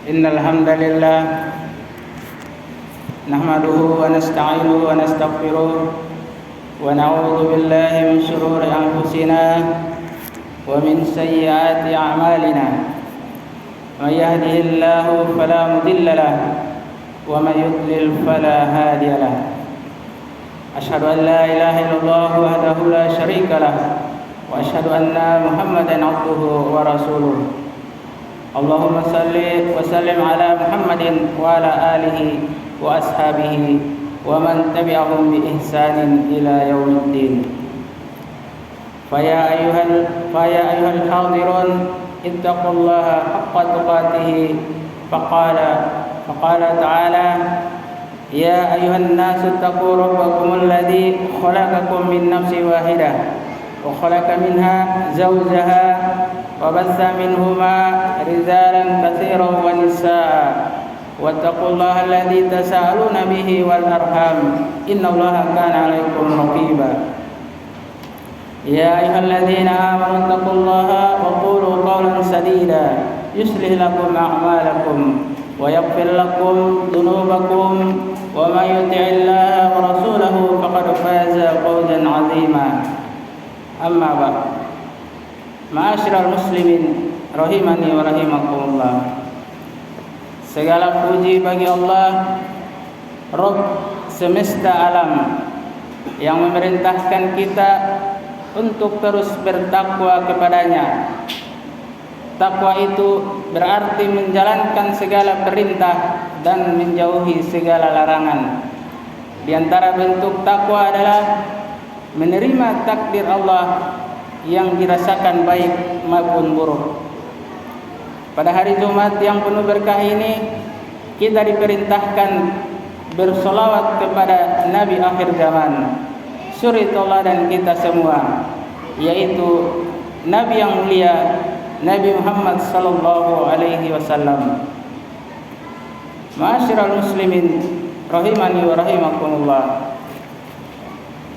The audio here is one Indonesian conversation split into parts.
إن الحمد لله نحمده ونستعينه ونستغفره ونعوذ بالله من شرور أنفسنا ومن سيئات أعمالنا من يهده الله فلا مضل له ومن يضلل فلا هادي له أشهد أن لا إله إلا الله وحده لا شريك له وأشهد أن محمدا عبده ورسوله اللهم صل وسلم على محمد وعلى آله وأصحابه ومن تبعهم بإحسان إلى يوم الدين فيا أيها الحاضرون اتقوا الله حق تقاته فقال تعالى يا أيها الناس اتقوا ربكم الذي خلقكم من نفس واحدة وخلق منها زوجها وبث منهما رجالا كثيرا ونساء واتقوا الله الذي تساءلون به والأرحام إن الله كان عليكم رقيبا يا أيها الذين آمنوا اتقوا الله وقولوا قولا سديدا يصلح لكم أعمالكم ويغفر لكم ذنوبكم ومن يطع الله ورسوله فقد فاز فوزا عظيما أما بعد Ma'asyiral muslimin rahimani wa rahimakumullah. Segala puji bagi Allah Rabb semesta alam yang memerintahkan kita untuk terus bertakwa kepadanya. Takwa itu berarti menjalankan segala perintah dan menjauhi segala larangan. Di antara bentuk takwa adalah menerima takdir Allah yang dirasakan baik maupun buruk. Pada hari Jumat yang penuh berkah ini, kita diperintahkan bersolawat kepada Nabi akhir zaman, suri tauladan kita semua, yaitu Nabi yang mulia, Nabi Muhammad sallallahu alaihi wasallam. Ma'asyiral muslimin rahimani wa rahimakumullah.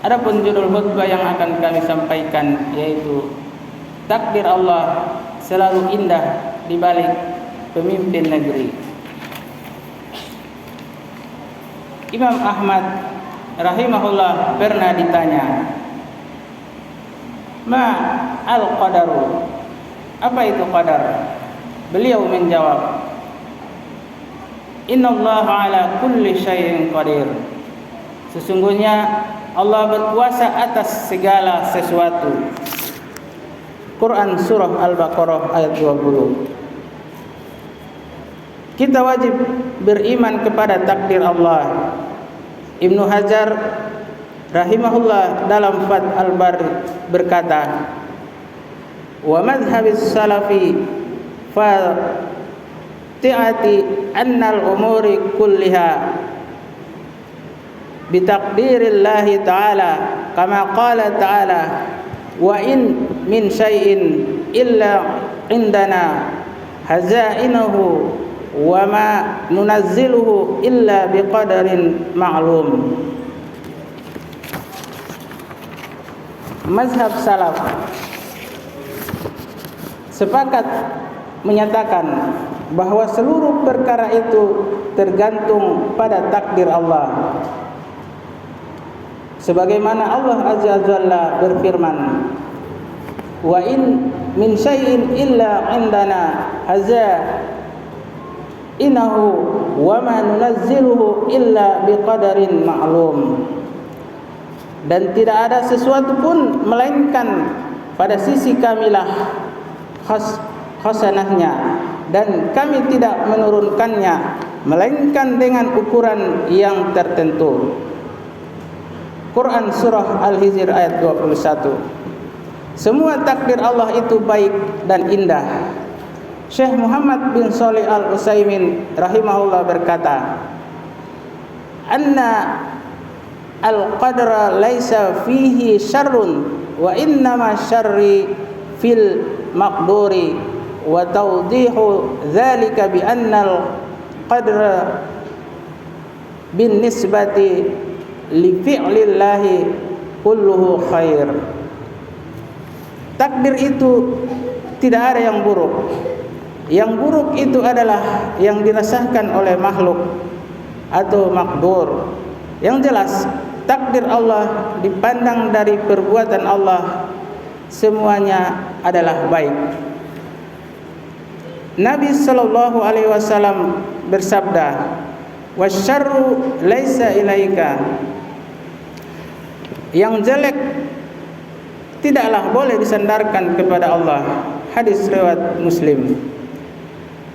Adapun judul khutbah yang akan kami sampaikan yaitu takdir Allah selalu indah di balik pemimpin negeri. Imam Ahmad rahimahullah pernah ditanya, "Ma al-qadaru?" Apa itu qadar? Beliau menjawab, "Innallaha ala kulli syai'in qadir." Sesungguhnya Allah berkuasa atas segala sesuatu. Quran surah Al-Baqarah ayat 20. Kita wajib beriman kepada takdir Allah. Ibnu Hajar rahimahullah dalam Fath al-Bari berkata, "Wa madhhabis salafi fa ti'ati annal umuri kulliha bitaqdirillahi ta'ala kama qala ta'ala wa in min syai'in illa indana hazainahu wa ma nunazziluhu illa biqadarin ma'lum." Mazhab salaf sepakat menyatakan bahwa seluruh perkara itu tergantung pada takdir Allah. Sebagaimana Allah Azza wa Jalla berfirman, "Wa in min syai'in illa 'indana hazainahu wa ma nunazziluhu illa biqadarin ma'lum." Dan tidak ada sesuatu pun melainkan pada sisi kamilah khasanahnya, dan kami tidak menurunkannya melainkan dengan ukuran yang tertentu. Quran surah Al-Hijr ayat 21. Semua takdir Allah itu baik dan indah. Syekh Muhammad bin Shalih Al-Utsaimin rahimahullah berkata, "Anna al-qadra laisa fihi syarrun wa innama syarri fil maqduri wa tawdihu dzalika bi anna al-qadra bin nisbati li fi'lillahi kulluhu khair." Takdir itu tidak ada yang buruk, Yang buruk itu adalah yang dirasakan oleh makhluk atau makdur. Yang jelas takdir Allah dipandang dari perbuatan Allah semuanya adalah baik. Nabi sallallahu alaihi wasallam bersabda, "Wasyarru laisa ilaika." Yang jelek tidaklah boleh disandarkan kepada Allah. Hadis riwayat Muslim.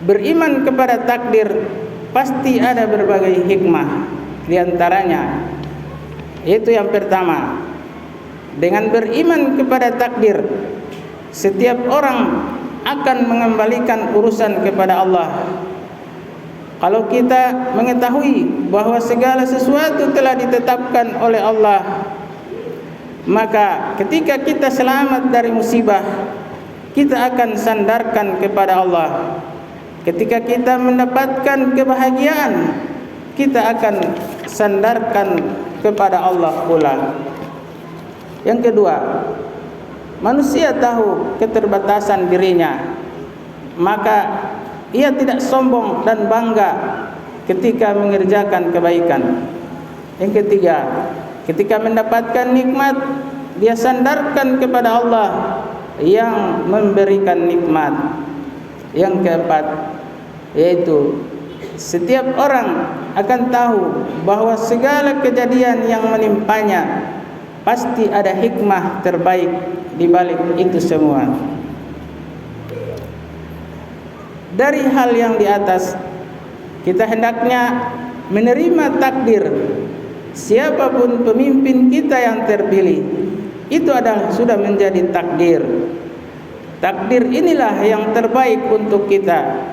Beriman kepada takdir pasti ada berbagai hikmah, di antaranya yaitu yang pertama, dengan beriman kepada takdir setiap orang akan mengembalikan urusan kepada Allah. Kalau kita mengetahui bahwa segala sesuatu telah ditetapkan oleh Allah, maka ketika kita selamat dari musibah, kita akan sandarkan kepada Allah. Ketika kita mendapatkan kebahagiaan, kita akan sandarkan kepada Allah pula. Yang kedua, manusia tahu keterbatasan dirinya, maka ia tidak sombong dan bangga ketika mengerjakan kebaikan. Yang ketiga, ketika mendapatkan nikmat, dia sandarkan kepada Allah yang memberikan nikmat. Yang keempat, yaitu setiap orang akan tahu bahwa segala kejadian yang menimpanya pasti ada hikmah terbaik di balik itu semua. Dari hal yang di atas, kita hendaknya menerima takdir. Siapapun pemimpin kita yang terpilih, itu adalah sudah menjadi takdir. Takdir inilah yang terbaik untuk kita.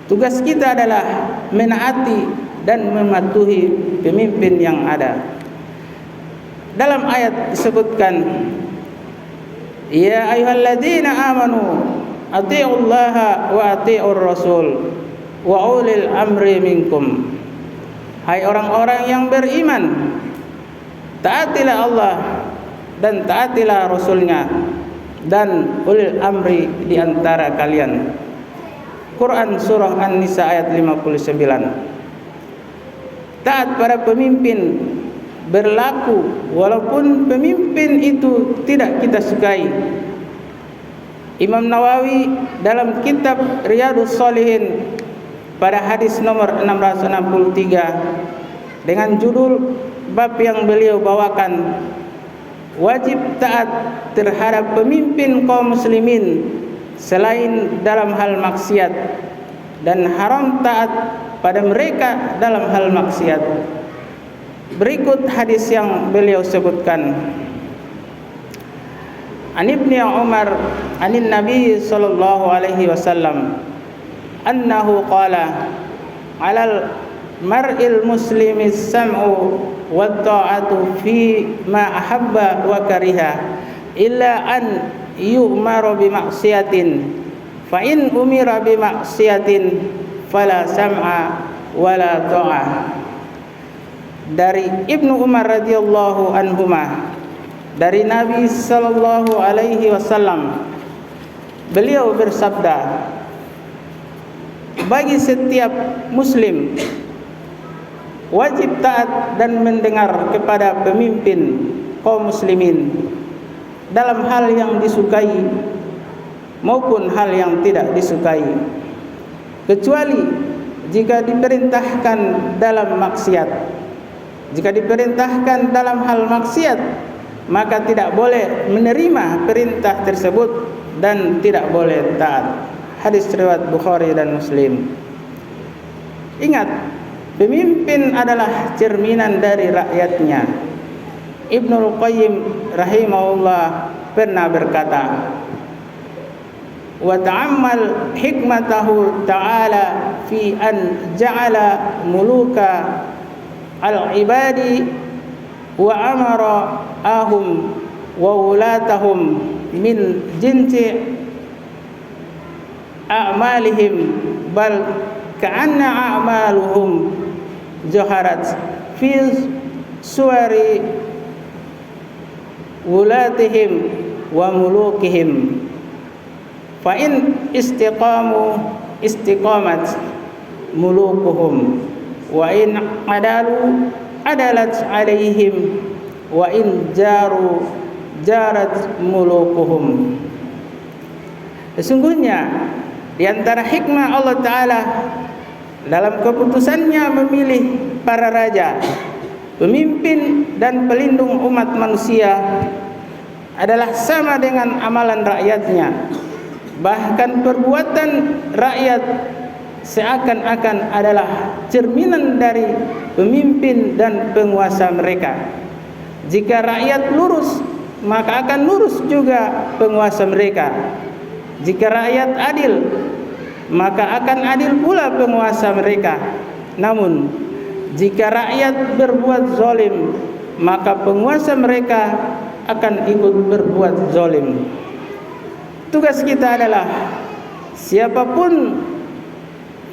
Tugas kita adalah menaati dan mematuhi pemimpin yang ada. Dalam ayat disebutkan, ya ayyuhalladzina amanu atiiullaha wa atiiur rasul wa ulil amri minkum. Hai orang-orang yang beriman, taatilah Allah dan taatilah Rasulnya dan ulil amri di antara kalian. Quran surah An-Nisa ayat 59. Taat pada pemimpin berlaku walaupun pemimpin itu tidak kita sukai. Imam Nawawi dalam kitab Riyadhus Shalihin pada hadis nomor 663 dengan judul bab yang beliau bawakan, wajib taat terhadap pemimpin kaum muslimin selain dalam hal maksiat, dan haram taat pada mereka dalam hal maksiat. Berikut hadis yang beliau sebutkan. An Ibnu Umar anin Nabi sallallahu alaihi wasallam annahu qala alal mar'il muslimi sam'u wa ta'atu fi ma ahabba wa kariha illa an yu'maru bi maksiatin fa in umira bi maksiatin fala sam'a wala ta'ah. Dari Ibnu Umar radhiyallahu anhuma, dari Nabi sallallahu alaihi wasallam, beliau bersabda, bagi setiap muslim wajib taat dan mendengar kepada pemimpin kaum muslimin dalam hal yang disukai maupun hal yang tidak disukai, kecuali jika diperintahkan dalam maksiat. Jika diperintahkan dalam hal maksiat, maka tidak boleh menerima perintah tersebut dan tidak boleh taat. Hadis riwayat Bukhari dan Muslim. Ingat, pemimpin adalah cerminan dari rakyatnya. Ibnul Qayyim rahimahullah pernah berkata, wa ta'ammal hikmatahu ta'ala fi an ja'ala muluka al-ibadi wa amara ahum wa ulatahum min jinsi a'malihim bal ka'anna a'maluhum zaharat fi suwari ulatihim wa mulukihim fa in istiqamu istiqamat mulukuhum wa in adalu adalat alaihim wa in jaru jarat mulukuhum. Sesungguhnya di antara hikmah Allah Ta'ala dalam keputusannya memilih para raja, pemimpin dan pelindung umat manusia adalah sama dengan amalan rakyatnya. Bahkan perbuatan rakyat seakan-akan adalah cerminan dari pemimpin dan penguasa mereka. Jika rakyat lurus, maka akan lurus juga penguasa mereka. Jika rakyat adil, maka akan adil pula penguasa mereka. Namun, jika rakyat berbuat zalim, maka penguasa mereka akan ikut berbuat zalim. Tugas kita adalah siapapun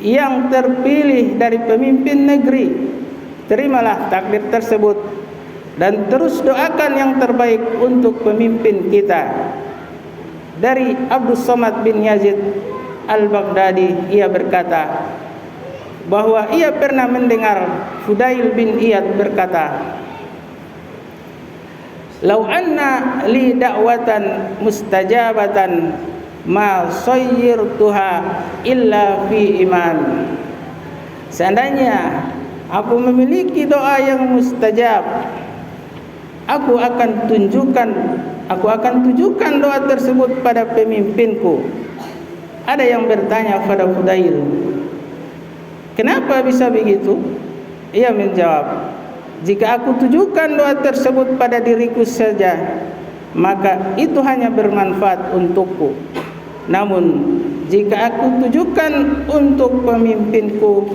yang terpilih dari pemimpin negeri, terimalah takdir tersebut dan terus doakan yang terbaik untuk pemimpin kita. Dari Abdus Somad bin Yazid Al-Baghdadi, ia berkata bahwa ia pernah mendengar Fudail bin Iyad berkata, "Lau anna li da'watan mustajabatan ma sayyirtuha illa fi iman." Seandainya aku memiliki doa yang mustajab, aku akan tunjukkan doa tersebut pada pemimpinku. Ada yang bertanya pada Fudail, kenapa bisa begitu? Ia menjawab, jika aku tujukan doa tersebut pada diriku saja, maka itu hanya bermanfaat untukku. Namun jika aku tujukan untuk pemimpinku,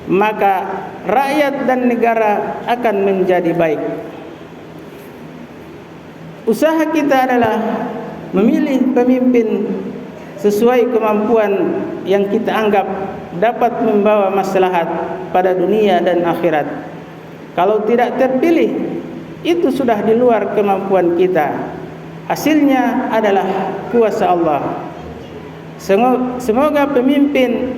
maka rakyat dan negara akan menjadi baik. Usaha kita adalah memilih pemimpin sesuai kemampuan yang kita anggap dapat membawa maslahat pada dunia dan akhirat. Kalau tidak terpilih, itu sudah di luar kemampuan kita. Hasilnya adalah kuasa Allah. Semoga pemimpin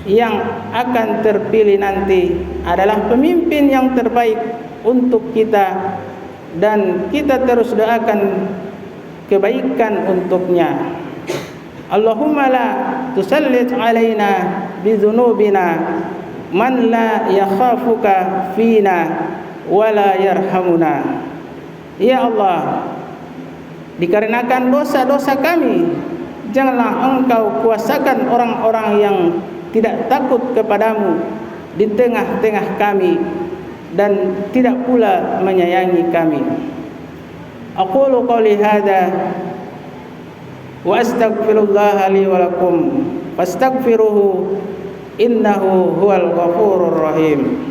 yang akan terpilih nanti adalah pemimpin yang terbaik untuk kita, dan kita terus doakan kebaikan untuknya. Allahumma la tusallit alaina bidzunubina man la yakhafuka fina wa la yarhamuna. Ya Allah, dikarenakan dosa-dosa kami, janganlah Engkau kuasakan orang-orang yang tidak takut kepadamu di tengah-tengah kami dan tidak pula menyayangi kami. Aqulu qawli hadza wa astaghfirullah li wa lakum fastaghfiruhu innahu huwal ghafurur rahim.